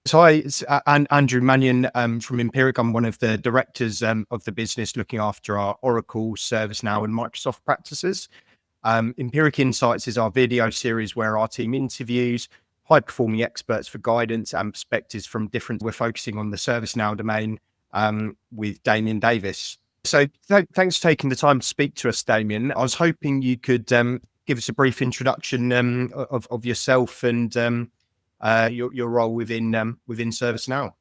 So and Andrew Mannion from Empiric. I'm one of the directors of the business looking after our Oracle, ServiceNow and Microsoft practices. Empiric Insights is our video series where our team interviews high-performing experts for guidance and perspectives from different. We're focusing on the ServiceNow domain with Damien Davis. So thanks for taking the time to speak to us, Damien. I was hoping you could give us a brief introduction of yourself and your role within ServiceNow.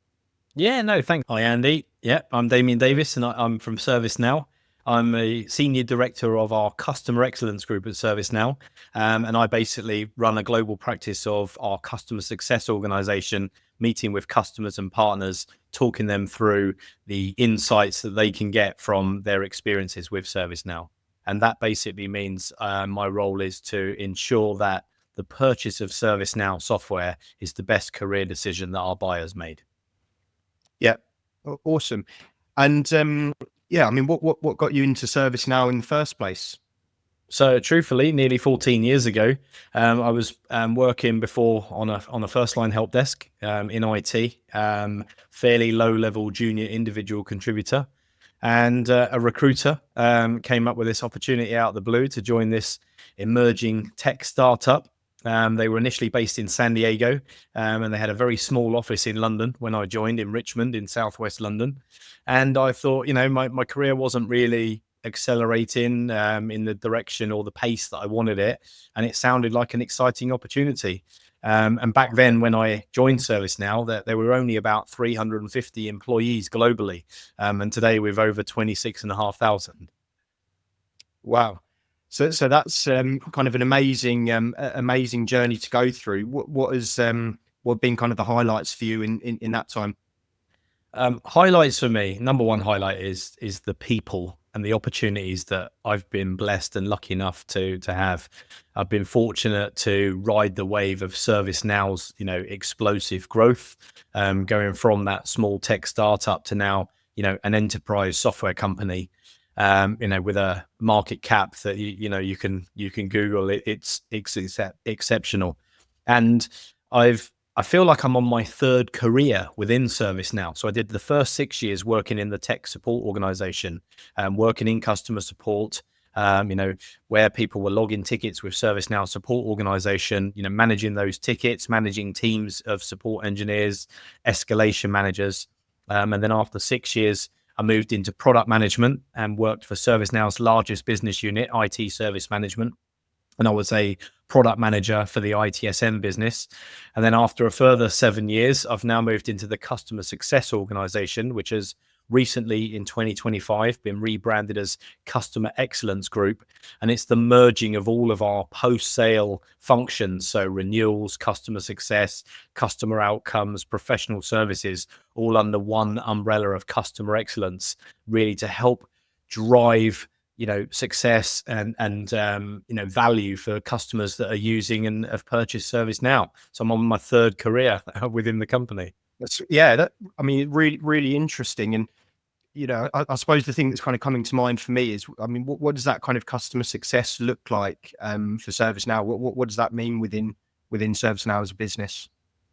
Yeah, no, thanks. Hi, Andy. Yeah, I'm Damien Davis, and I'm from ServiceNow. I'm a senior director of our customer excellence group at ServiceNow, and I basically run a global practice of our customer success organization, meeting with customers and partners, talking them through the insights that they can get from their experiences with ServiceNow. And that basically means my role is to ensure that the purchase of ServiceNow software is the best career decision that our buyers made. Yeah, awesome. And I mean, what got you into ServiceNow in the first place? So truthfully, nearly 14 years ago, I was working before on a first line help desk in IT, fairly low level junior individual contributor. And a recruiter came up with this opportunity out of the blue to join this emerging tech startup. They were initially based in San Diego, and they had a very small office in London when I joined, in Richmond in southwest London. And I thought, my career wasn't really accelerating in the direction or the pace that I wanted it. And it sounded like an exciting opportunity. And back then, when I joined ServiceNow, that there were only about 350 employees globally. And today we've over 26,500. Wow. So that's kind of an amazing journey to go through. What have been kind of the highlights for you in that time? Highlights for me, number one highlight is the people and the opportunities that I've been blessed and lucky enough to have. I've been fortunate to ride the wave of ServiceNow's, explosive growth, going from that small tech startup to now, an enterprise software company, with a market cap that you can Google it. It's exceptional, and I feel like I'm on my third career within ServiceNow. So I did the first 6 years working in the tech support organization, working in customer support, where people were logging tickets with ServiceNow support organization, managing those tickets, managing teams of support engineers, escalation managers. And then after 6 years, I moved into product management and worked for ServiceNow's largest business unit, IT service management. And I was a product manager for the ITSM business. And then after a further 7 years, I've now moved into the customer success organization, which has recently in 2025 been rebranded as Customer Excellence Group. And it's the merging of all of our post-sale functions. So renewals, customer success, customer outcomes, professional services, all under one umbrella of customer excellence, really to help drive success and value for customers that are using and have purchased ServiceNow. So I'm on my third career within the company. Really, really interesting. And, I suppose the thing that's kind of coming to mind for me is, what does that kind of customer success look like for ServiceNow? What does that mean within ServiceNow as a business?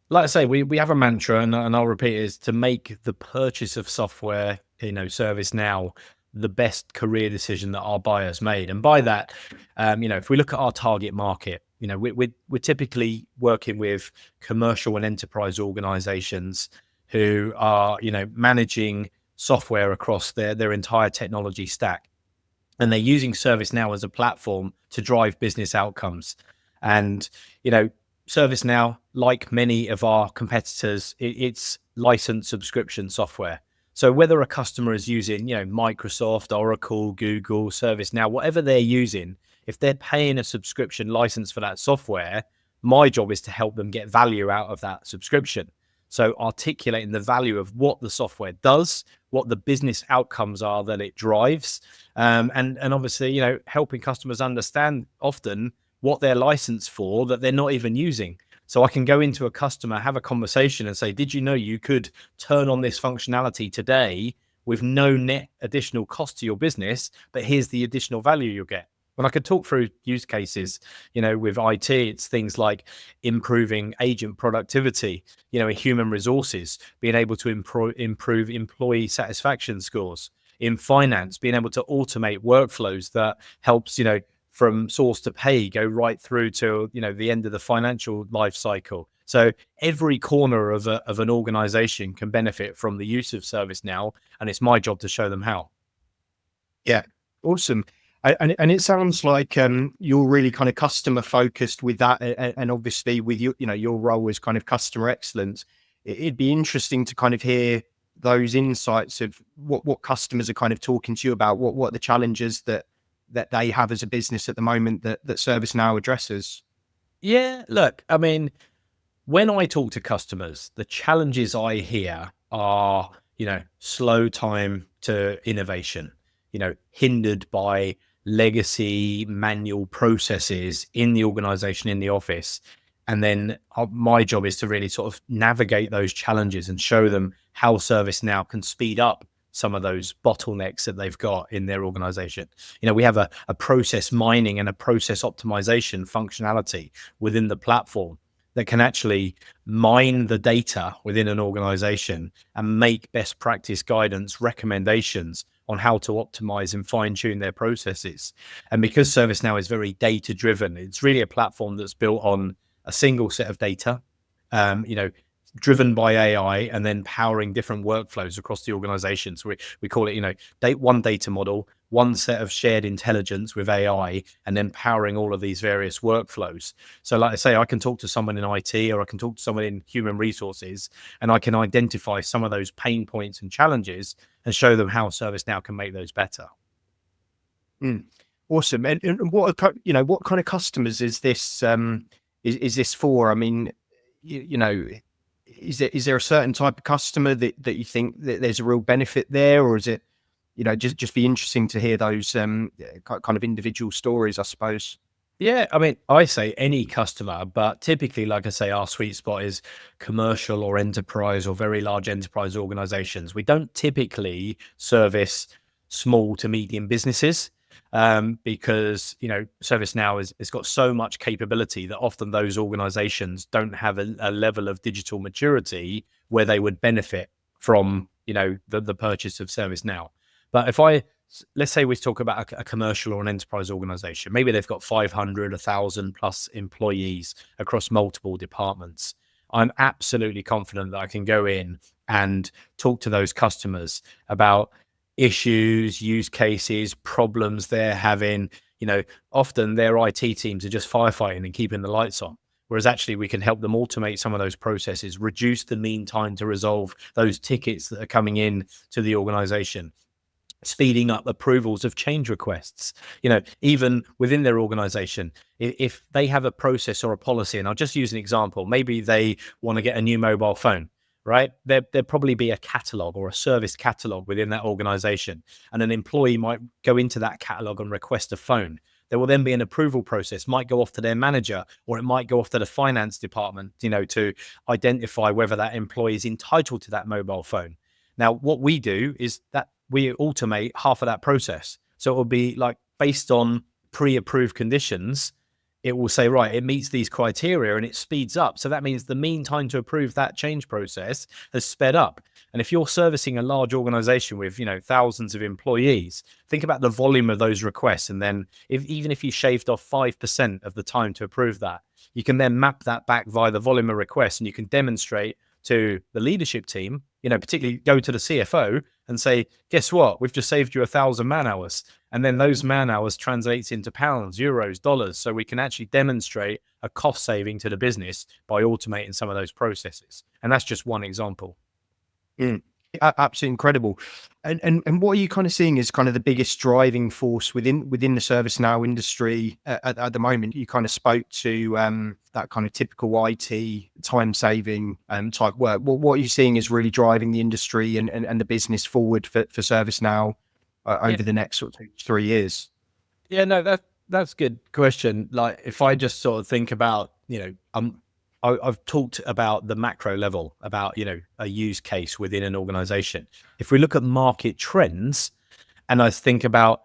Like I say, we have a mantra, and I'll repeat it, is to make the purchase of software, ServiceNow, the best career decision that our buyers made. And by that, if we look at our target market, we're typically working with commercial and enterprise organizations who are, managing software across their entire technology stack. And they're using ServiceNow as a platform to drive business outcomes. And, ServiceNow, like many of our competitors, it's licensed subscription software. So whether a customer is using, Microsoft, Oracle, Google, ServiceNow, whatever they're using, if they're paying a subscription license for that software, my job is to help them get value out of that subscription. So articulating the value of what the software does, what the business outcomes are that it drives, and obviously, helping customers understand often what they're licensed for that they're not even using. So I can go into a customer, have a conversation and say, did you know you could turn on this functionality today with no net additional cost to your business, but here's the additional value you'll get. When I could talk through use cases, with IT, it's things like improving agent productivity, in human resources, being able to improve employee satisfaction scores. In finance, being able to automate workflows that helps, from source to pay, go right through to, the end of the financial life cycle. So every corner of an organization can benefit from the use of ServiceNow, and it's my job to show them how. Yeah, awesome. And it sounds like you're really kind of customer focused with that, and obviously with your role as kind of customer excellence. It'd be interesting to kind of hear those insights of what customers are kind of talking to you about, what are the challenges that they have as a business at the moment that ServiceNow addresses. Yeah, look, I mean, when I talk to customers, the challenges I hear are, slow time to innovation, hindered by legacy manual processes in the organization, in the office. And then my job is to really sort of navigate those challenges and show them how ServiceNow can speed up some of those bottlenecks that they've got in their organization. We have a process mining and a process optimization functionality within the platform that can actually mine the data within an organization and make best practice guidance recommendations on how to optimize and fine tune their processes. And because ServiceNow is very data driven, it's really a platform that's built on a single set of data, driven by AI, and then powering different workflows across the organization. So we call it, one data model, one set of shared intelligence with AI, and then powering all of these various workflows. So like I say, I can talk to someone in IT, or I can talk to someone in human resources, and I can identify some of those pain points and challenges and show them how ServiceNow can make those better. Awesome. And what what kind of customers is this is this for? I mean, is there a certain type of customer that you think that there's a real benefit there, or is it, just be interesting to hear those kind of individual stories, I suppose. Yeah, I mean, I say any customer, but typically, like I say, our sweet spot is commercial or enterprise or very large enterprise organizations. We don't typically service small to medium businesses, because ServiceNow has got so much capability that often those organizations don't have a level of digital maturity where they would benefit from the purchase of ServiceNow. But let's say we talk about a commercial or an enterprise organization, maybe they've got 500, 1,000 plus employees across multiple departments. I'm absolutely confident that I can go in and talk to those customers about issues, use cases, problems they're having. Often their IT teams are just firefighting and keeping the lights on. Whereas actually we can help them automate some of those processes, reduce the mean time to resolve those tickets that are coming in to the organization, speeding up approvals of change requests. Even within their organization, if they have a process or a policy, and I'll just use an example, maybe they want to get a new mobile phone, right? There'd probably be a catalog or a service catalog within that organization, and an employee might go into that catalog and request a phone. There will then be an approval process, might go off to their manager, or it might go off to the finance department, to identify whether that employee is entitled to that mobile phone. Now, what we do is that we automate half of that process. So it will be like, based on pre-approved conditions, it will say, right, it meets these criteria, and it speeds up. So that means the mean time to approve that change process has sped up. And if you're servicing a large organization with, thousands of employees, think about the volume of those requests. And then even if you shaved off 5% of the time to approve that, you can then map that back via the volume of requests, and you can demonstrate to the leadership team, particularly go to the CFO and say, guess what? We've just saved you 1,000 man hours. And then those man hours translates into pounds, euros, dollars. So we can actually demonstrate a cost saving to the business by automating some of those processes. And that's just one example. Absolutely incredible. And what are you kind of seeing as kind of the biggest driving force within the ServiceNow industry at the moment? You kind of spoke to that kind of typical IT time saving type work. What are you seeing is really driving the industry and the business forward for ServiceNow over the next sort of 3 years? Yeah, no, that's a good question. Like, if I just sort of think about, I've talked about the macro level, about, a use case within an organization. If we look at market trends, and I think about,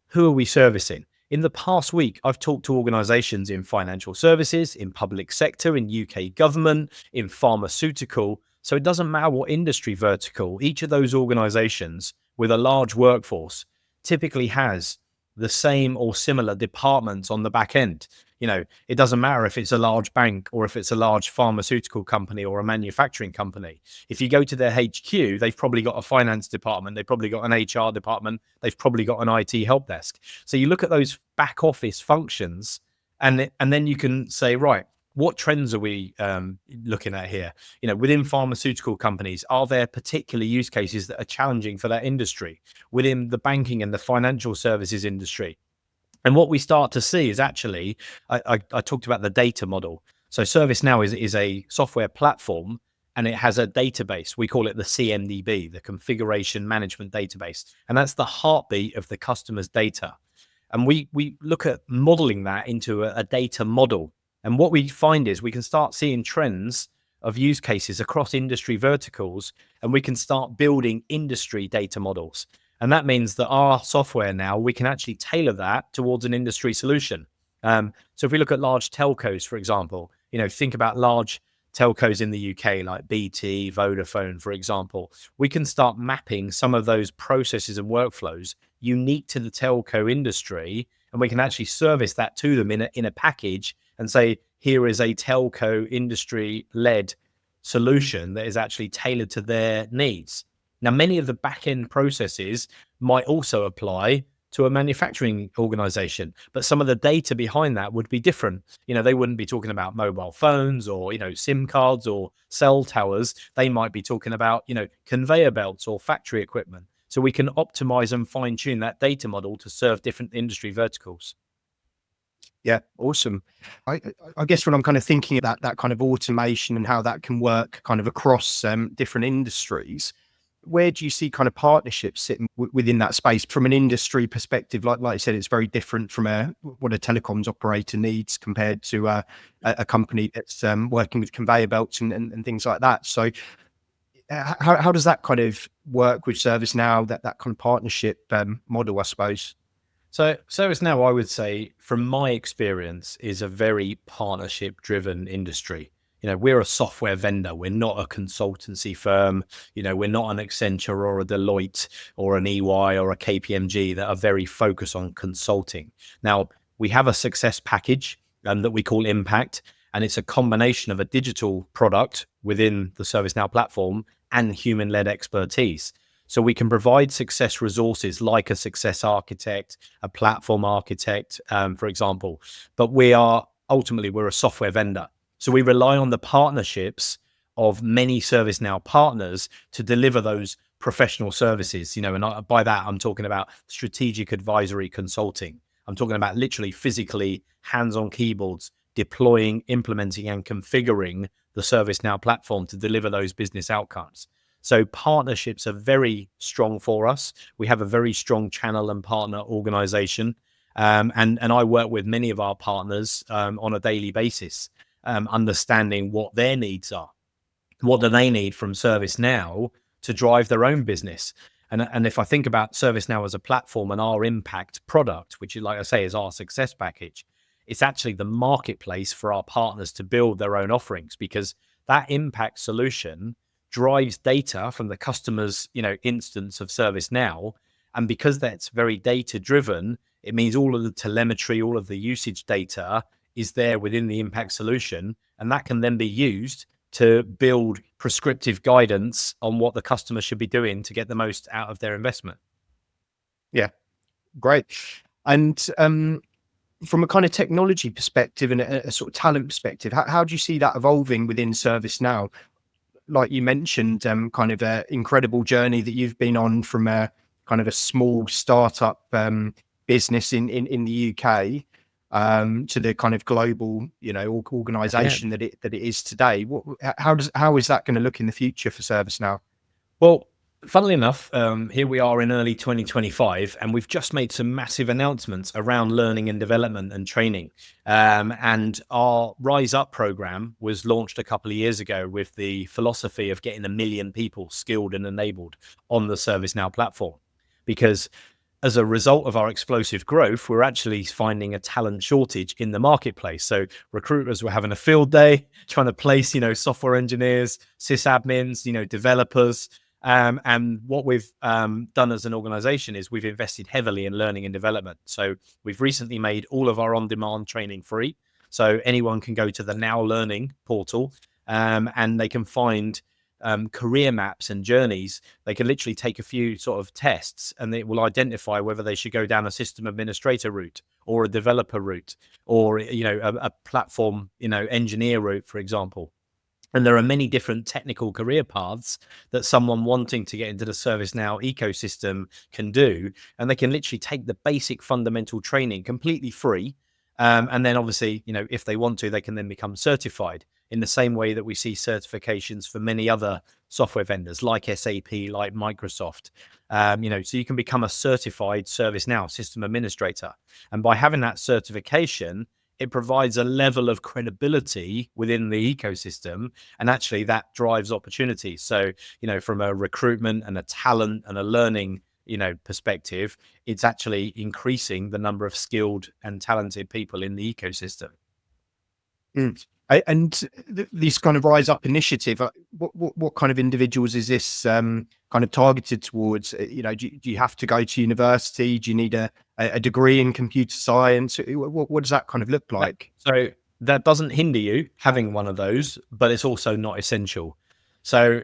who are we servicing? In the past week, I've talked to organizations in financial services, in public sector, in UK government, in pharmaceutical. So it doesn't matter what industry vertical, each of those organizations with a large workforce typically has the same or similar departments on the back end. It doesn't matter if it's a large bank or if it's a large pharmaceutical company or a manufacturing company. If you go to their HQ, they've probably got a finance department, they've probably got an HR department, they've probably got an IT help desk. So you look at those back office functions, and then you can say, right, what trends are we looking at here? Within pharmaceutical companies, are there particular use cases that are challenging for that industry? Within the banking and the financial services industry, and what we start to see is actually, I talked about the data model. So ServiceNow is a software platform, and it has a database. We call it the CMDB, the Configuration Management Database. And that's the heartbeat of the customer's data. And we look at modeling that into a data model. And what we find is we can start seeing trends of use cases across industry verticals, and we can start building industry data models. And that means that our software now, we can actually tailor that towards an industry solution. So if we look at large telcos, for example, think about large telcos in the UK like BT, Vodafone, for example, we can start mapping some of those processes and workflows unique to the telco industry, and we can actually service that to them in a package and say, here is a telco industry-led solution that is actually tailored to their needs. Now, many of the back-end processes might also apply to a manufacturing organization, but some of the data behind that would be different. They wouldn't be talking about mobile phones or, SIM cards or cell towers. They might be talking about, conveyor belts or factory equipment. So we can optimize and fine-tune that data model to serve different industry verticals. Yeah, awesome. I guess when I'm kind of thinking about that kind of automation and how that can work kind of across different industries, where do you see kind of partnerships sitting within that space from an industry perspective? Like I said, it's very different from what a telecoms operator needs compared to a company that's working with conveyor belts and things like that. So how does that kind of work with ServiceNow, that kind of partnership model, I suppose? So ServiceNow, I would say, from my experience, is a very partnership-driven industry. We're a software vendor. We're not a consultancy firm. We're not an Accenture or a Deloitte or an EY or a KPMG that are very focused on consulting. Now, we have a success package that we call Impact, and it's a combination of a digital product within the ServiceNow platform and human-led expertise. So we can provide success resources like a success architect, a platform architect, for example. But ultimately, we're a software vendor. So we rely on the partnerships of many ServiceNow partners to deliver those professional services. And by that, I'm talking about strategic advisory consulting. I'm talking about literally physically hands-on keyboards, deploying, implementing, and configuring the ServiceNow platform to deliver those business outcomes. So partnerships are very strong for us. We have a very strong channel and partner organization. And I work with many of our partners on a daily basis, understanding what their needs are. What do they need from ServiceNow to drive their own business? And if I think about ServiceNow as a platform and our Impact product, which, like I say, is our success package, it's actually the marketplace for our partners to build their own offerings, because that Impact solution drives data from the customer's, instance of ServiceNow. And because that's very data driven, it means all of the telemetry, all of the usage data is there within the Impact solution. And that can then be used to build prescriptive guidance on what the customer should be doing to get the most out of their investment. Yeah, great. And from a kind of technology perspective and a sort of talent perspective, how do you see that evolving within ServiceNow? Like you mentioned, kind of an incredible journey that you've been on from a kind of a small startup business in the UK to the kind of global, organization that it is today. How is that going to look in the future for ServiceNow? Well, funnily enough, here we are in early 2025, and we've just made some massive announcements around learning and development and training. And our Rise Up program was launched a couple of years ago with the philosophy of getting 1 million people skilled and enabled on the ServiceNow platform. Because as a result of our explosive growth, we're actually finding a talent shortage in the marketplace. So recruiters were having a field day trying to place, software engineers, sysadmins, developers. And what we've done as an organization is we've invested heavily in learning and development. So we've recently made all of our on-demand training free. So anyone can go to the Now Learning portal, and they can find career maps and journeys. They can literally take a few sort of tests, and it will identify whether they should go down a system administrator route or a developer route, or a platform engineer route, for example. And there are many different technical career paths that someone wanting to get into the ServiceNow ecosystem can do. And they can literally take the basic fundamental training completely free. And then obviously, if they want to, they can then become certified in the same way that we see certifications for many other software vendors like SAP, like Microsoft. So you can become a certified ServiceNow system administrator. And by having that certification, it provides a level of credibility within the ecosystem, and actually that drives opportunities. So, from a recruitment and a talent and a learning, perspective, it's actually increasing the number of skilled and talented people in the ecosystem. And this kind of Rise Up initiative, what kind of individuals is this kind of targeted towards? Do you have to go to university? Do you need a degree in computer science? What does that kind of look like? So that doesn't hinder you having one of those, but it's also not essential. So,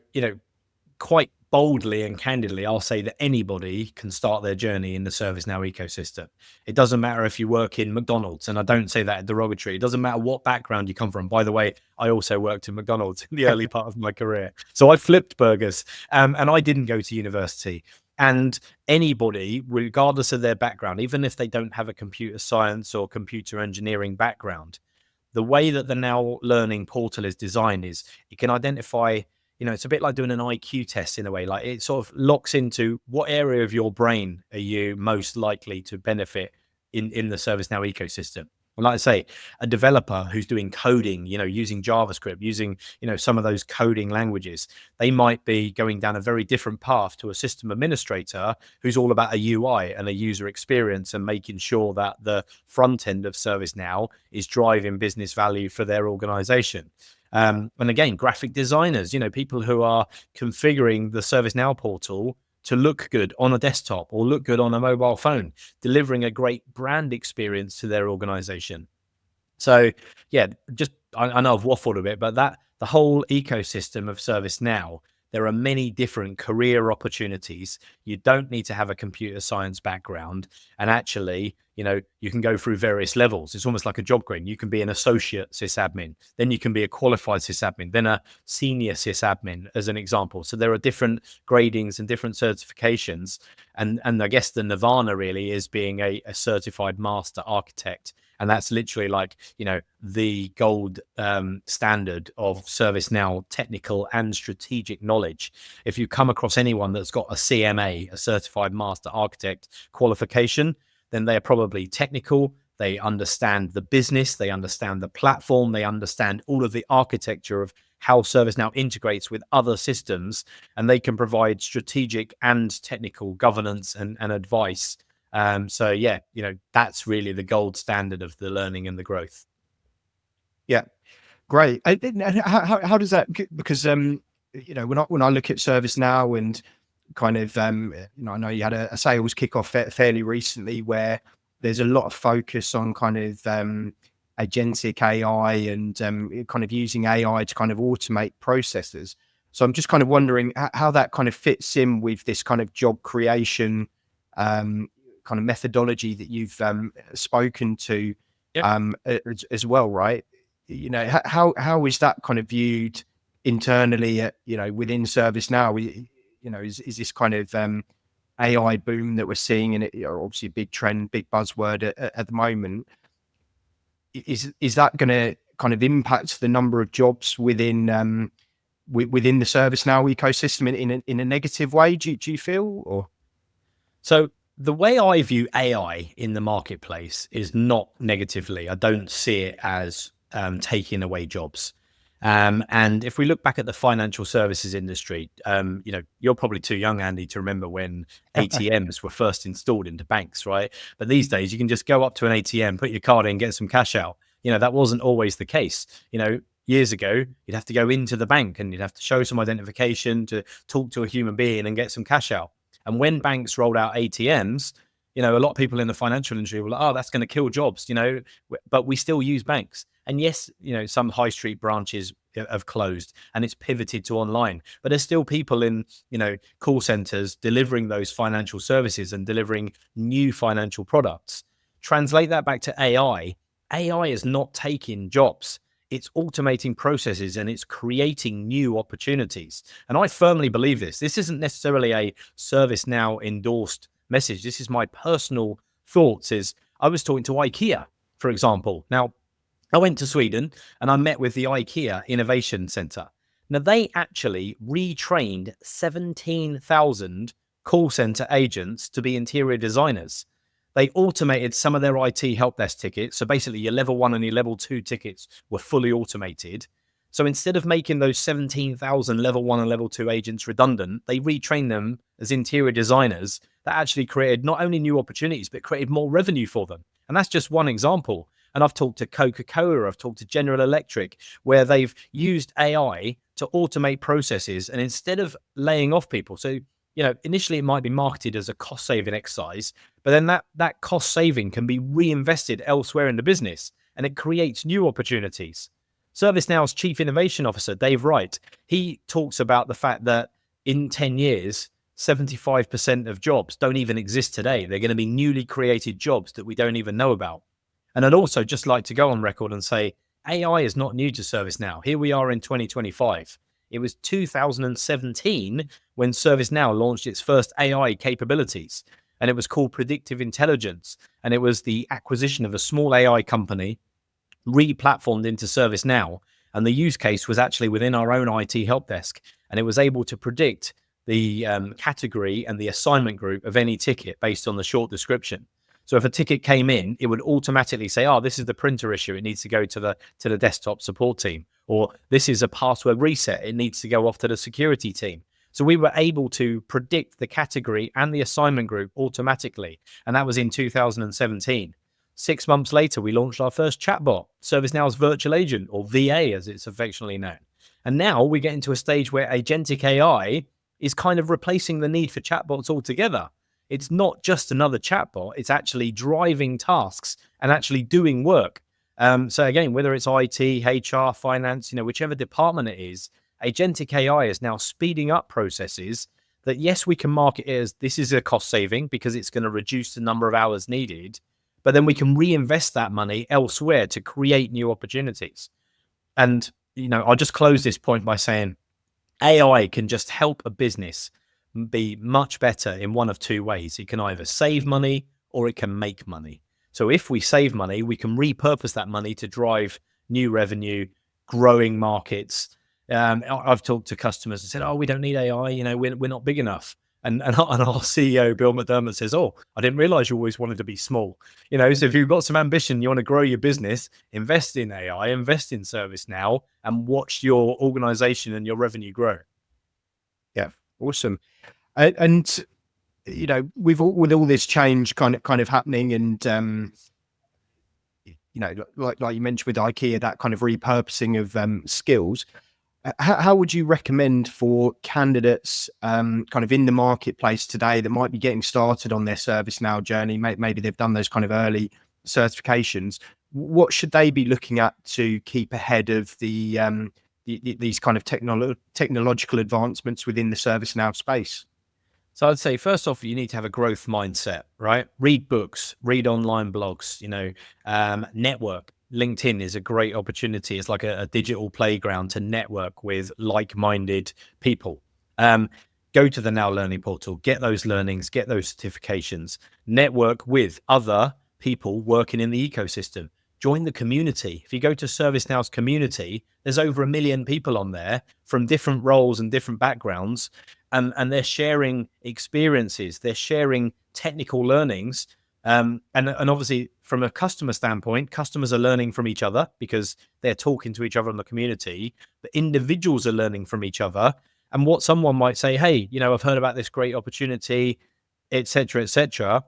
quite boldly and candidly, I'll say that anybody can start their journey in the ServiceNow ecosystem. It doesn't matter if you work in McDonald's, and I don't say that derogatory. It doesn't matter what background you come from. By the way, I also worked in McDonald's in the early part of my career. So I flipped burgers, and I didn't go to university. And anybody, regardless of their background, even if they don't have a computer science or computer engineering background, the way that the Now Learning portal is designed is it can identify, it's a bit like doing an IQ test in a way. Like, it sort of locks into what area of your brain are you most likely to benefit in the ServiceNow ecosystem. And like I say, a developer who's doing coding, using JavaScript, using, some of those coding languages, they might be going down a very different path to a system administrator who's all about a UI and a user experience and making sure that the front end of ServiceNow is driving business value for their organization. And again, graphic designers, people who are configuring the ServiceNow portal to look good on a desktop or look good on a mobile phone, delivering a great brand experience to their organization. So yeah, I know I've waffled a bit, but the whole ecosystem of ServiceNow, there are many different career opportunities. You don't need to have a computer science background. And actually, you can go through various levels. It's almost like a job grade. You can be an associate sysadmin, then you can be a qualified sysadmin, then a senior sysadmin, as an example. So there are different gradings and different certifications. And I guess the nirvana really is being a certified master architect. And that's literally like, the gold standard of ServiceNow technical and strategic knowledge. If you come across anyone that's got a CMA, a certified master architect qualification, then they are probably technical. They understand the business, they understand the platform, they understand all of the architecture of how ServiceNow integrates with other systems, and they can provide strategic and technical governance and advice. So yeah, that's really the gold standard of the learning and the growth. Yeah, great. How does that? Because when I look at ServiceNow and kind of I know you had a sales kickoff fairly recently where there's a lot of focus on kind of agentic AI and kind of using AI to kind of automate processes. So I'm just kind of wondering how that kind of fits in with this kind of job creation kind of methodology that you've spoken to as well, right? How is that kind of viewed internally at, within ServiceNow? Is this kind of AI boom that we're seeing, and obviously a big trend, big buzzword at the moment, is that going to kind of impact the number of jobs within within the ServiceNow ecosystem in a negative way? Do you feel? Or so the way I view AI in the marketplace is not negatively. I don't see it as taking away jobs. And if we look back at the financial services industry, you're probably too young, Andy, to remember when ATMs were first installed into banks, right? But these days you can just go up to an ATM, put your card in, get some cash out. That wasn't always the case. Years ago, you'd have to go into the bank and you'd have to show some identification to talk to a human being and get some cash out. And when banks rolled out ATMs, a lot of people in the financial industry were like, oh, that's going to kill jobs, but we still use banks. And yes, some high street branches have closed and it's pivoted to online, but there's still people in, call centers delivering those financial services and delivering new financial products. Translate that back to AI. AI is not taking jobs. It's automating processes and it's creating new opportunities. And I firmly believe this. This isn't necessarily a ServiceNow endorsed message. This is my personal thoughts. I was talking to Ikea, for example. Now, I went to Sweden and I met with the Ikea Innovation Center. Now, they actually retrained 17,000 call center agents to be interior designers. They automated some of their IT help desk tickets. So basically your level 1 and your level 2 tickets were fully automated. So instead of making those 17,000 level 1 and level 2 agents redundant, they retrained them as interior designers. That actually created not only new opportunities, but created more revenue for them. And that's just one example. And I've talked to Coca-Cola, I've talked to General Electric, where they've used AI to automate processes. And instead of laying off people, so, initially it might be marketed as a cost saving exercise, but then that cost saving can be reinvested elsewhere in the business and it creates new opportunities. ServiceNow's Chief Innovation Officer, Dave Wright, he talks about the fact that in 10 years, 75% of jobs don't even exist today. They're going to be newly created jobs that we don't even know about. And I'd also just like to go on record and say, AI is not new to ServiceNow. Here we are in 2025. It was 2017 when ServiceNow launched its first AI capabilities, and it was called Predictive Intelligence. And it was the acquisition of a small AI company, re-platformed into ServiceNow. And the use case was actually within our own IT help desk. And it was able to predict the category and the assignment group of any ticket based on the short description. So if a ticket came in, it would automatically say, oh, this is the printer issue. It needs to go to the desktop support team. Or this is a password reset. It needs to go off to the security team. So we were able to predict the category and the assignment group automatically. And that was in 2017. 6 months later, we launched our first chatbot, ServiceNow's virtual agent, or VA as it's affectionately known. And now we get into a stage where agentic AI is kind of replacing the need for chatbots altogether. It's not just another chatbot, it's actually driving tasks and actually doing work. So again, whether it's IT, HR, finance, whichever department it is, agentic AI is now speeding up processes that, yes, we can market it as this is a cost saving because it's going to reduce the number of hours needed, but then we can reinvest that money elsewhere to create new opportunities. And, I'll just close this point by saying AI can just help a business be much better in one of two ways. It can either save money or it can make money. So if we save money, we can repurpose that money to drive new revenue, growing markets. I've talked to customers and said, oh, we don't need AI, we're not big enough. And our CEO, Bill McDermott, says, oh, I didn't realize you always wanted to be small. So if you've got some ambition, you want to grow your business, invest in AI, invest in ServiceNow, and watch your organization and your revenue grow. Yeah, awesome. And with all this change kind of happening, and like you mentioned with IKEA, that kind of repurposing of skills. How would you recommend for candidates kind of in the marketplace today that might be getting started on their ServiceNow journey? Maybe they've done those kind of early certifications. What should they be looking at to keep ahead of these kind of technological advancements within the ServiceNow space? So I'd say, first off, you need to have a growth mindset, right? Read books, read online blogs, network. LinkedIn is a great opportunity. It's like a digital playground to network with like-minded people. Go to the Now Learning portal, get those learnings, get those certifications, network with other people working in the ecosystem. Join the community. If you go to ServiceNow's community, there's over 1 million people on there from different roles and different backgrounds, and they're sharing experiences, they're sharing technical learnings And obviously from a customer standpoint, customers are learning from each other because they're talking to each other in the community. The individuals are learning from each other. And what someone might say, hey, I've heard about this great opportunity, et cetera, et cetera.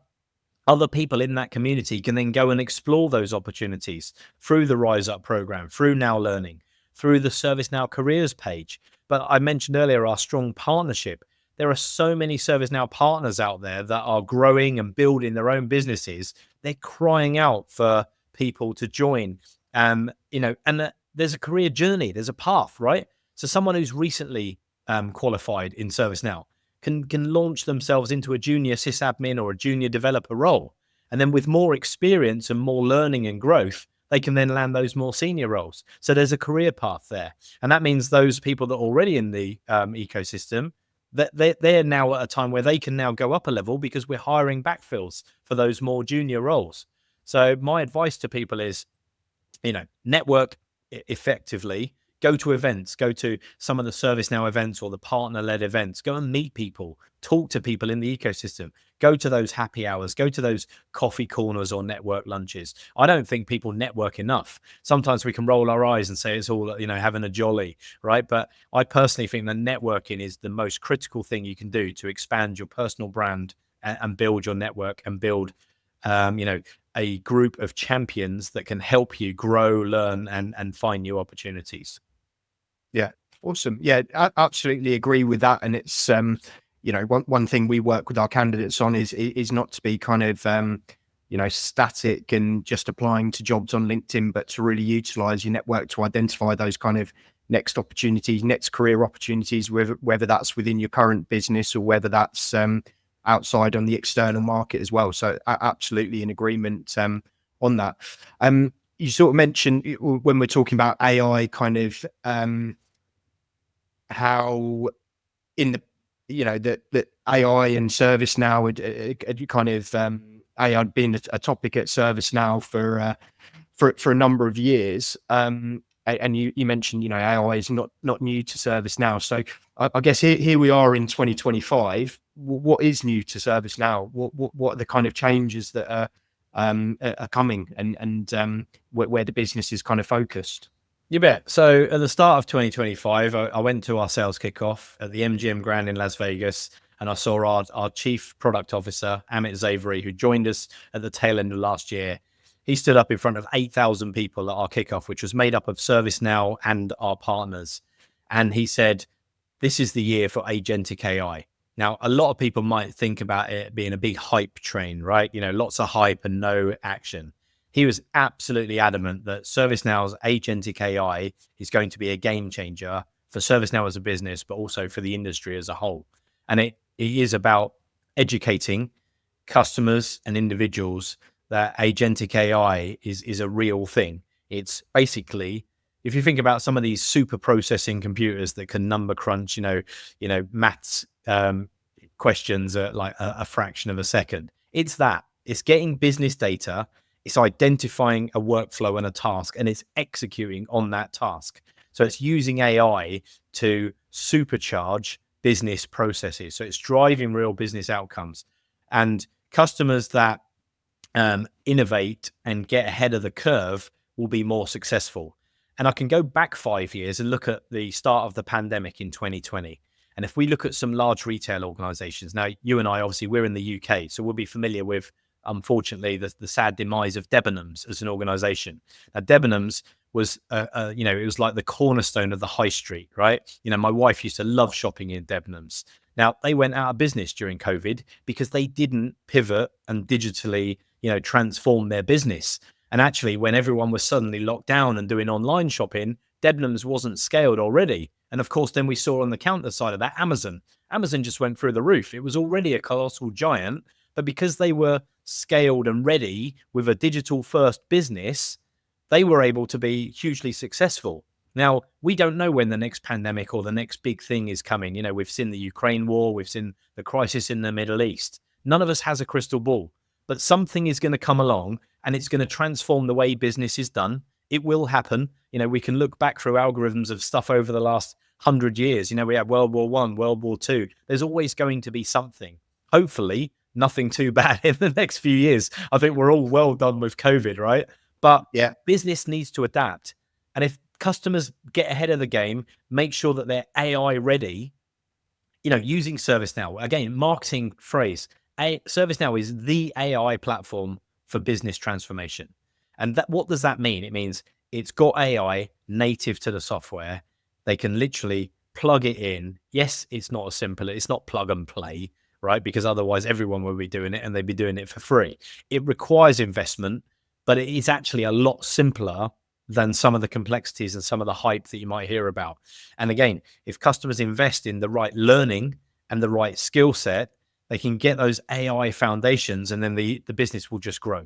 Other people in that community can then go and explore those opportunities through the Rise Up program, through Now Learning, through the ServiceNow careers page. But I mentioned earlier our strong partnership. There are so many ServiceNow partners out there that are growing and building their own businesses. They're crying out for people to join. There's a career journey, there's a path, right? So someone who's recently qualified in ServiceNow can launch themselves into a junior sysadmin or a junior developer role. And then with more experience and more learning and growth, they can then land those more senior roles. So there's a career path there. And that means those people that are already in the ecosystem, that they're now at a time where they can now go up a level because we're hiring backfills for those more junior roles. So my advice to people is, network effectively. Go to events, go to some of the ServiceNow events or the partner-led events, go and meet people, talk to people in the ecosystem, go to those happy hours, go to those coffee corners or network lunches. I don't think people network enough. Sometimes we can roll our eyes and say it's all, having a jolly, right? But I personally think that networking is the most critical thing you can do to expand your personal brand and build your network and build, a group of champions that can help you grow, learn, and find new opportunities. Yeah, awesome. Yeah, I absolutely agree with that. And it's one thing we work with our candidates on is not to be kind of static and just applying to jobs on LinkedIn, but to really utilize your network to identify those kind of next opportunities, next career opportunities, whether that's within your current business or whether that's outside on the external market as well. So absolutely in agreement on that. You sort of mentioned when we're talking about AI, kind of how in the that AI and ServiceNow had kind of AI had been a topic at ServiceNow for a number of years. And you mentioned AI is not new to ServiceNow. So I guess here we are in 2025. What is new to ServiceNow? What are the kind of changes that are coming and where the business is kind of focused? You bet. So at the start of 2025, I went to our sales kickoff at the MGM Grand in Las Vegas, and I saw our chief product officer, Amit Zavery, who joined us at the tail end of last year. He stood up in front of 8,000 people at our kickoff, which was made up of ServiceNow and our partners. And he said, this is the year for agentic AI. Now, a lot of people might think about it being a big hype train, right? Lots of hype and no action. He was absolutely adamant that ServiceNow's agentic AI is going to be a game changer for ServiceNow as a business, but also for the industry as a whole. And it is about educating customers and individuals that agentic AI is a real thing. It's basically, if you think about some of these super processing computers that can number crunch, maths questions at like a fraction of a second, it's that. It's getting business data. It's identifying a workflow and a task, and it's executing on that task. So it's using AI to supercharge business processes. So it's driving real business outcomes. And customers that innovate and get ahead of the curve will be more successful. And I can go back 5 years and look at the start of the pandemic in 2020. And if we look at some large retail organizations, now you and I, obviously, we're in the UK, so we'll be familiar with, unfortunately, the sad demise of Debenhams as an organization. Now, Debenhams was, it was like the cornerstone of the high street, right? My wife used to love shopping in Debenhams. Now, they went out of business during COVID because they didn't pivot and digitally, transform their business. And actually, when everyone was suddenly locked down and doing online shopping, Debenhams wasn't scaled already. And of course, then we saw on the counter side of that, Amazon just went through the roof. It was already a colossal giant, but because they were scaled and ready with a digital first business, they were able to be hugely successful. Now, we don't know when the next pandemic or the next big thing is coming. We've seen the Ukraine war, we've seen the crisis in the Middle East. None of us has a crystal ball, but something is going to come along and it's going to transform the way business is done. It will happen. We can look back through algorithms of stuff over the last 100 years. We had World War I, World War II. There's always going to be something. Hopefully, nothing too bad in the next few years. I think we're all well done with COVID, right? But Yeah. business needs to adapt. And if customers get ahead of the game, make sure that they're AI ready, using ServiceNow, again, marketing phrase, ServiceNow is the AI platform for business transformation. And what does that mean? It means it's got AI native to the software. They can literally plug it in. Yes, it's not plug and play, right? Because otherwise everyone will be doing it and they'd be doing it for free. It requires investment, but it is actually a lot simpler than some of the complexities and some of the hype that you might hear about. And again, if customers invest in the right learning and the right skill set, they can get those AI foundations, and then the business will just grow,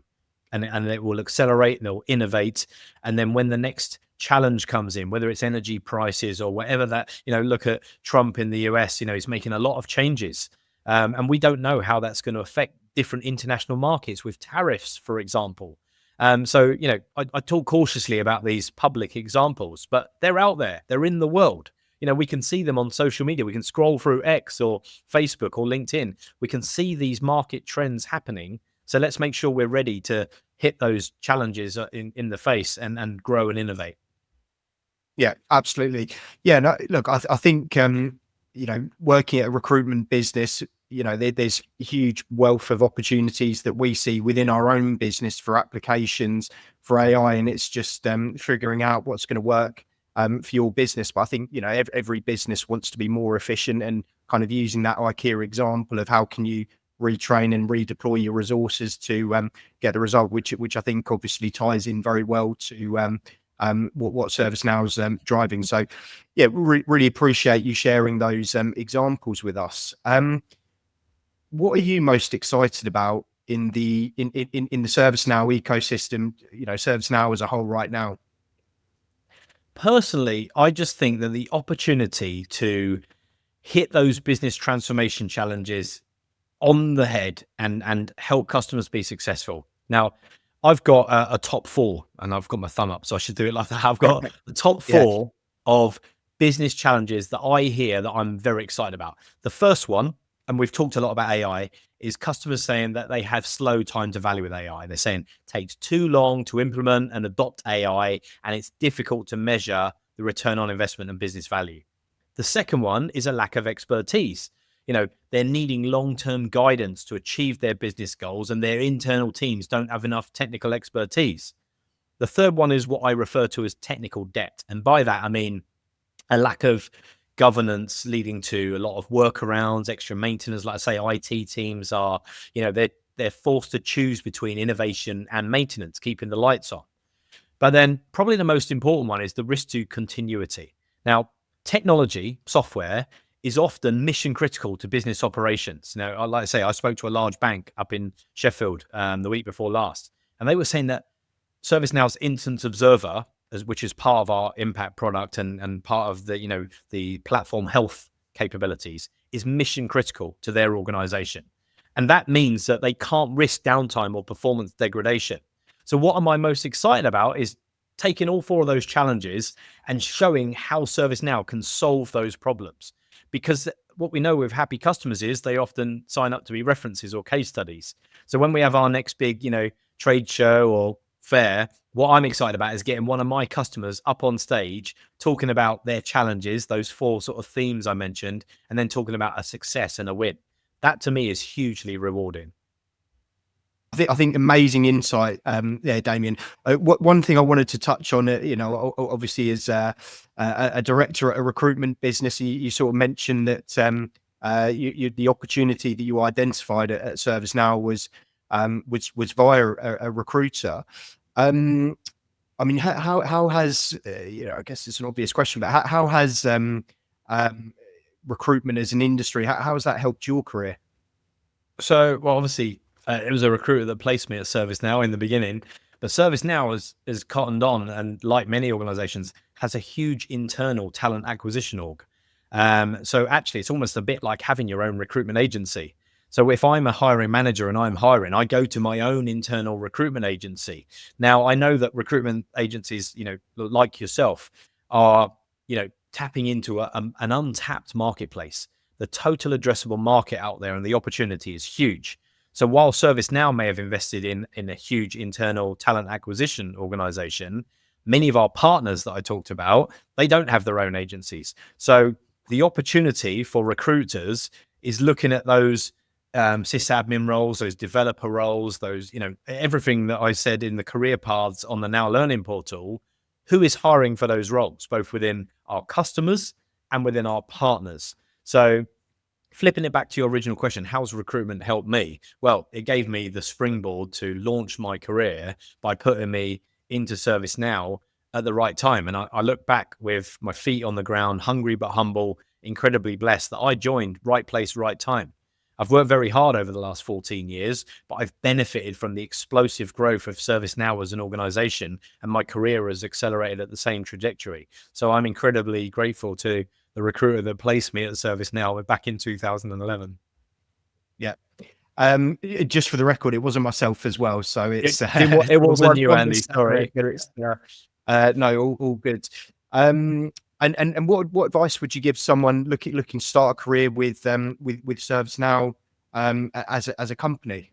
and it will accelerate and they'll innovate. And then when the next challenge comes in, whether it's energy prices or whatever that, look at Trump in the US, he's making a lot of changes. And we don't know how that's going to affect different international markets with tariffs, for example. So, I talk cautiously about these public examples, but they're out there. They're in the world. We can see them on social media. We can scroll through X or Facebook or LinkedIn. We can see these market trends happening. So let's make sure we're ready to hit those challenges in the face and grow and innovate. Yeah, absolutely. Yeah, no, look, I think, working at a recruitment business, there's a huge wealth of opportunities that we see within our own business for applications for AI, and it's just figuring out what's going to work for your business. But I think, every business wants to be more efficient, and kind of using that IKEA example of how can you retrain and redeploy your resources to get the result, which I think obviously ties in very well to what ServiceNow is driving. So, yeah, really appreciate you sharing those examples with us. What are you most excited about in the ServiceNow ecosystem? ServiceNow as a whole right now. Personally, I just think that the opportunity to hit those business transformation challenges on the head and help customers be successful. Now, I've got a top four, and I've got my thumb up, so I should do it like that. I've got the top Yeah. four of business challenges that I hear that I'm very excited about. The first one, and we've talked a lot about AI, is customers saying that they have slow time to value with AI. They're saying it takes too long to implement and adopt AI, and it's difficult to measure the return on investment and business value. The second one is a lack of expertise. They're needing long-term guidance to achieve their business goals, and their internal teams don't have enough technical expertise. The third one is what I refer to as technical debt. And by that, I mean a lack of governance leading to a lot of workarounds, extra maintenance. Like I say, IT teams are, they're forced to choose between innovation and maintenance, keeping the lights on. But then probably the most important one is the risk to continuity. Now, technology, software, is often mission critical to business operations. Like I say, I spoke to a large bank up in Sheffield the week before last, and they were saying that ServiceNow's Instance Observer, which is part of our Impact product and part of the platform health capabilities, is mission critical to their organization. And that means that they can't risk downtime or performance degradation. So what am I most excited about is taking all four of those challenges and showing how ServiceNow can solve those problems. Because what we know with happy customers is they often sign up to be references or case studies. So when we have our next big, trade show or fair, what I'm excited about is getting one of my customers up on stage, talking about their challenges, those four sort of themes I mentioned, and then talking about a success and a win. That to me is hugely rewarding. I think amazing insight there, Damien. One thing I wanted to touch on, obviously as a director at a recruitment business, you sort of mentioned that the opportunity that you identified at ServiceNow was via a recruiter. I mean, how has I guess it's an obvious question, but how has recruitment as an industry, how has that helped your career? So, well, obviously, it was a recruiter that placed me at ServiceNow in the beginning, but ServiceNow is cottoned on, and like many organizations, has a huge internal talent acquisition org. So actually, it's almost a bit like having your own recruitment agency. So if I'm a hiring manager and I'm hiring, I go to my own internal recruitment agency. Now, I know that recruitment agencies, like yourself, are, tapping into an untapped marketplace. The total addressable market out there and the opportunity is huge. So while ServiceNow may have invested in a huge internal talent acquisition organization, many of our partners that I talked about, they don't have their own agencies. So the opportunity for recruiters is looking at those sysadmin roles, those developer roles, those, everything that I said in the career paths on the Now Learning portal. Who is hiring for those roles, both within our customers and within our partners? So flipping it back to your original question, how's recruitment helped me? Well, it gave me the springboard to launch my career by putting me into ServiceNow at the right time. And I look back with my feet on the ground, hungry but humble, incredibly blessed that I joined right place, right time. I've worked very hard over the last 14 years, but I've benefited from the explosive growth of ServiceNow as an organization, and my career has accelerated at the same trajectory. So I'm incredibly grateful to the recruiter that placed me at ServiceNow back in 2011. Yeah. Just for the record, it wasn't myself as well. So it's it wasn't you, Andy. Sorry. No, all good. And what advice would you give someone looking to start a career with ServiceNow as a company?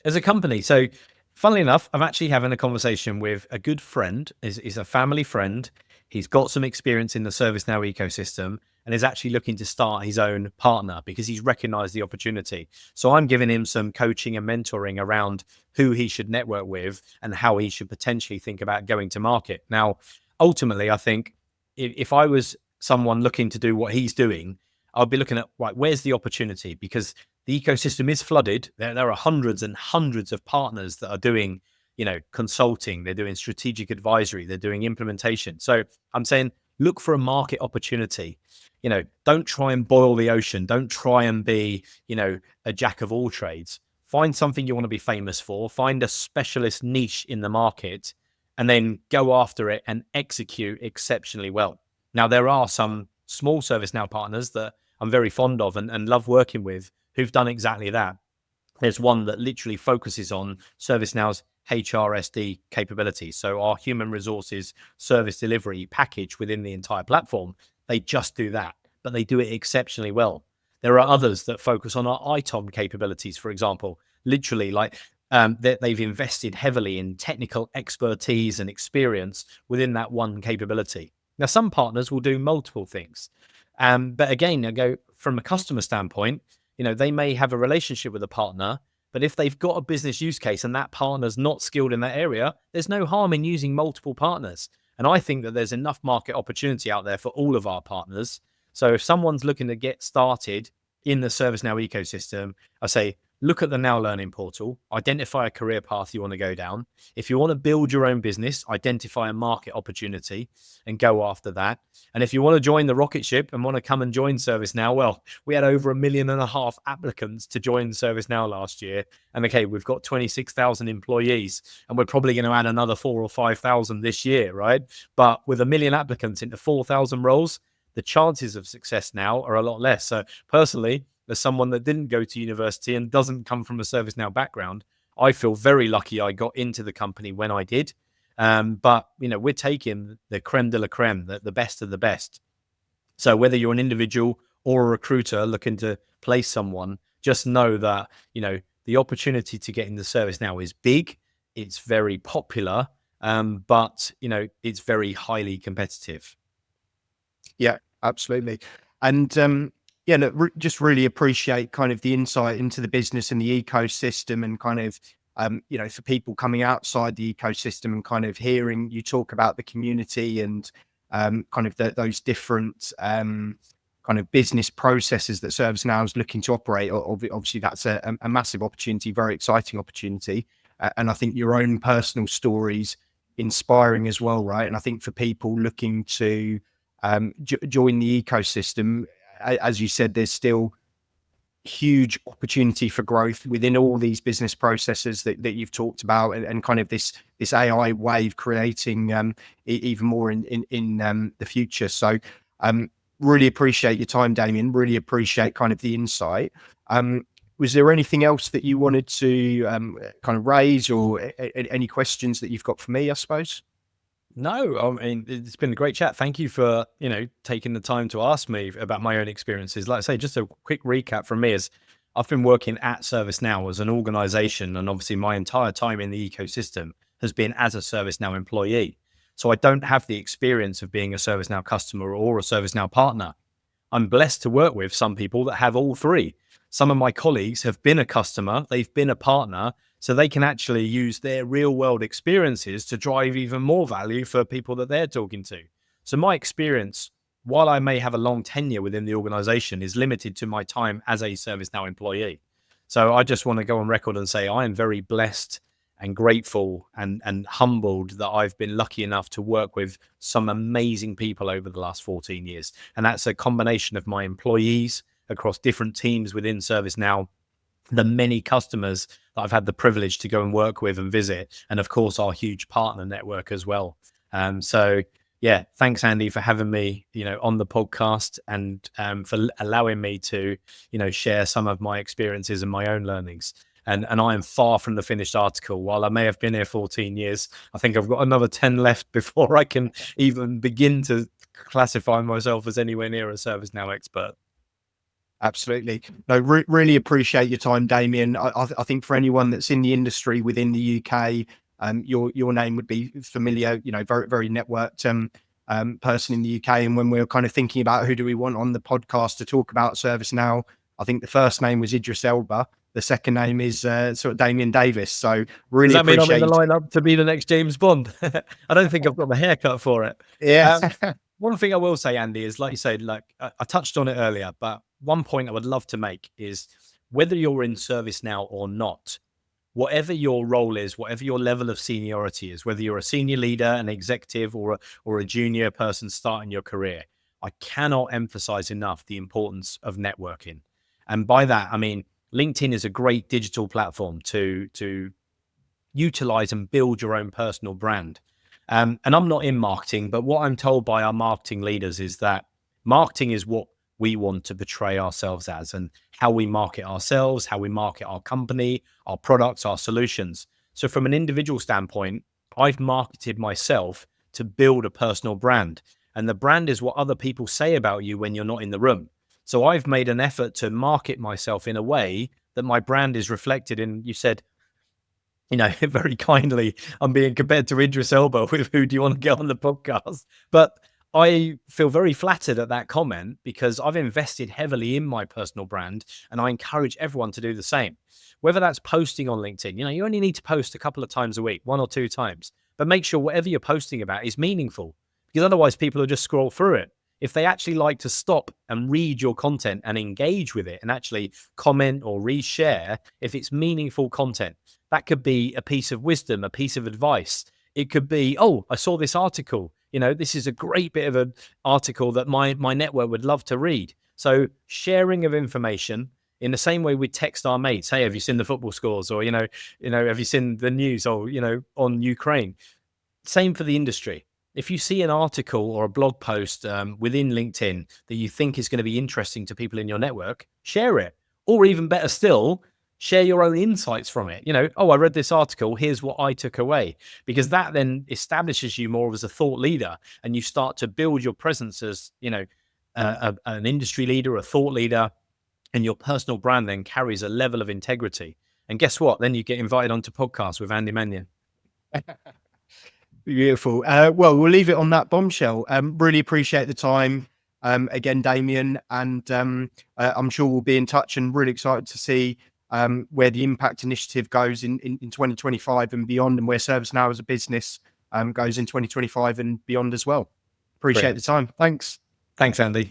As a company, so funnily enough, I'm actually having a conversation with a good friend. Is a family friend. He's got some experience in the ServiceNow ecosystem and is actually looking to start his own partner because he's recognized the opportunity. So I'm giving him some coaching and mentoring around who he should network with and how he should potentially think about going to market. Now, ultimately, I think if I was someone looking to do what he's doing, I'll be looking at, right, where's the opportunity? Because the ecosystem is flooded. There are hundreds and hundreds of partners that are doing, consulting, they're doing strategic advisory, they're doing implementation. So I'm saying, look for a market opportunity. Don't try and boil the ocean. Don't try and be, a jack of all trades. Find something you want to be famous for. Find a specialist niche in the market and then go after it and execute exceptionally well. Now, there are some small ServiceNow partners that I'm very fond of and love working with who've done exactly that. There's one that literally focuses on ServiceNow's HRSD capabilities. So our human resources service delivery package within the entire platform, they just do that, but they do it exceptionally well. There are others that focus on our ITOM capabilities, for example, literally they've invested heavily in technical expertise and experience within that one capability. Now, some partners will do multiple things. But again, I go from a customer standpoint, they may have a relationship with a partner, but if they've got a business use case and that partner's not skilled in that area, there's no harm in using multiple partners. And I think that there's enough market opportunity out there for all of our partners. So if someone's looking to get started in the ServiceNow ecosystem, I say, look at the Now Learning portal, identify a career path you want to go down. If you want to build your own business, identify a market opportunity and go after that. And if you want to join the rocket ship and want to come and join ServiceNow, well, we had over 1.5 million applicants to join ServiceNow last year. And okay, we've got 26,000 employees and we're probably going to add another 4,000 or 5,000 this year, right? But with 1 million applicants into 4,000 roles, the chances of success now are a lot less. So personally, as someone that didn't go to university and doesn't come from a ServiceNow background, I feel very lucky I got into the company when I did. But, we're taking the creme de la creme, the best of the best. So whether you're an individual or a recruiter looking to place someone, just know that, the opportunity to get into ServiceNow is big. It's very popular, but, it's very highly competitive. Yeah, absolutely. And just really appreciate kind of the insight into the business and the ecosystem and kind of, for people coming outside the ecosystem and kind of hearing you talk about the community and kind of those different kind of business processes that ServiceNow is looking to operate. Obviously, that's a massive opportunity, very exciting opportunity. And I think your own personal stories inspiring as well, right? And I think for people looking to join the ecosystem, as you said, there's still huge opportunity for growth within all these business processes that you've talked about, and kind of this AI wave creating even more in the future. So really appreciate your time, Damien. Really appreciate kind of the insight. Was there anything else that you wanted to kind of raise, or any questions that you've got for me, I suppose? No, I mean, it's been a great chat. Thank you for, taking the time to ask me about my own experiences. Like I say, just a quick recap from me is I've been working at ServiceNow as an organization, and obviously my entire time in the ecosystem has been as a ServiceNow employee. So I don't have the experience of being a ServiceNow customer or a ServiceNow partner. I'm blessed to work with some people that have all three. Some of my colleagues have been a customer, they've been a partner, so they can actually use their real world experiences to drive even more value for people that they're talking to. So my experience, while I may have a long tenure within the organization, is limited to my time as a ServiceNow employee. So I just want to go on record and say I am very blessed and grateful and humbled that I've been lucky enough to work with some amazing people over the last 14 years. And that's a combination of my employees across different teams within ServiceNow, the many customers that I've had the privilege to go and work with and visit, and of course our huge partner network as well. So yeah, thanks Andy for having me, on the podcast, and for allowing me to, share some of my experiences and my own learnings. And I am far from the finished article. While I may have been here 14 years, I think I've got another 10 left before I can even begin to classify myself as anywhere near a ServiceNow expert. Absolutely. No, really appreciate your time, Damien. I think for anyone that's in the industry within the UK, your name would be familiar, very, very networked person in the UK. And when we were kind of thinking about who do we want on the podcast to talk about ServiceNow, I think the first name was Idris Elba. The second name is sort of Damien Davis. So really Does that mean I'm appreciate in the lineup to be the next James Bond? I don't think I've got my haircut for it. Yeah. One thing I will say, Andy, is like you said, like I touched on it earlier, but one point I would love to make is whether you're in ServiceNow or not, whatever your role is, whatever your level of seniority is, whether you're a senior leader, an executive, or a junior person starting your career, I cannot emphasize enough the importance of networking. And by that, I mean, LinkedIn is a great digital platform to utilize and build your own personal brand. And I'm not in marketing, but what I'm told by our marketing leaders is that marketing is what we want to portray ourselves as, and how we market ourselves, how we market our company, our products, our solutions. So from an individual standpoint, I've marketed myself to build a personal brand. And the brand is what other people say about you when you're not in the room. So I've made an effort to market myself in a way that my brand is reflected in. You said, very kindly, I'm being compared to Idris Elba with who do you want to get on the podcast? But I feel very flattered at that comment, because I've invested heavily in my personal brand, and I encourage everyone to do the same. Whether that's posting on LinkedIn, you only need to post a couple of times a week, 1 or 2 times, but make sure whatever you're posting about is meaningful, because otherwise people will just scroll through it. If they actually like to stop and read your content and engage with it and actually comment or reshare, if it's meaningful content, that could be a piece of wisdom, a piece of advice. It could be, oh, I saw this article. This is a great bit of an article that my network would love to read. So sharing of information in the same way we text our mates, hey, have you seen the football scores? Or, have you seen the news? Or, on Ukraine. Same for the industry. If you see an article or a blog post within LinkedIn that you think is going to be interesting to people in your network, share it. Or even better still, share your own insights from it. Oh, I read this article, here's what I took away. Because that then establishes you more as a thought leader, and you start to build your presence as, an industry leader, a thought leader, and your personal brand then carries a level of integrity. And guess what? Then you get invited onto podcasts with Andy Mannion. Beautiful. Well, we'll leave it on that bombshell. Really appreciate the time again, Damien, and I'm sure we'll be in touch, and really excited to see where the impact initiative goes in 2025 and beyond, and where ServiceNow as a business goes in 2025 and beyond as well. Appreciate the time. Thanks. Thanks, Andy.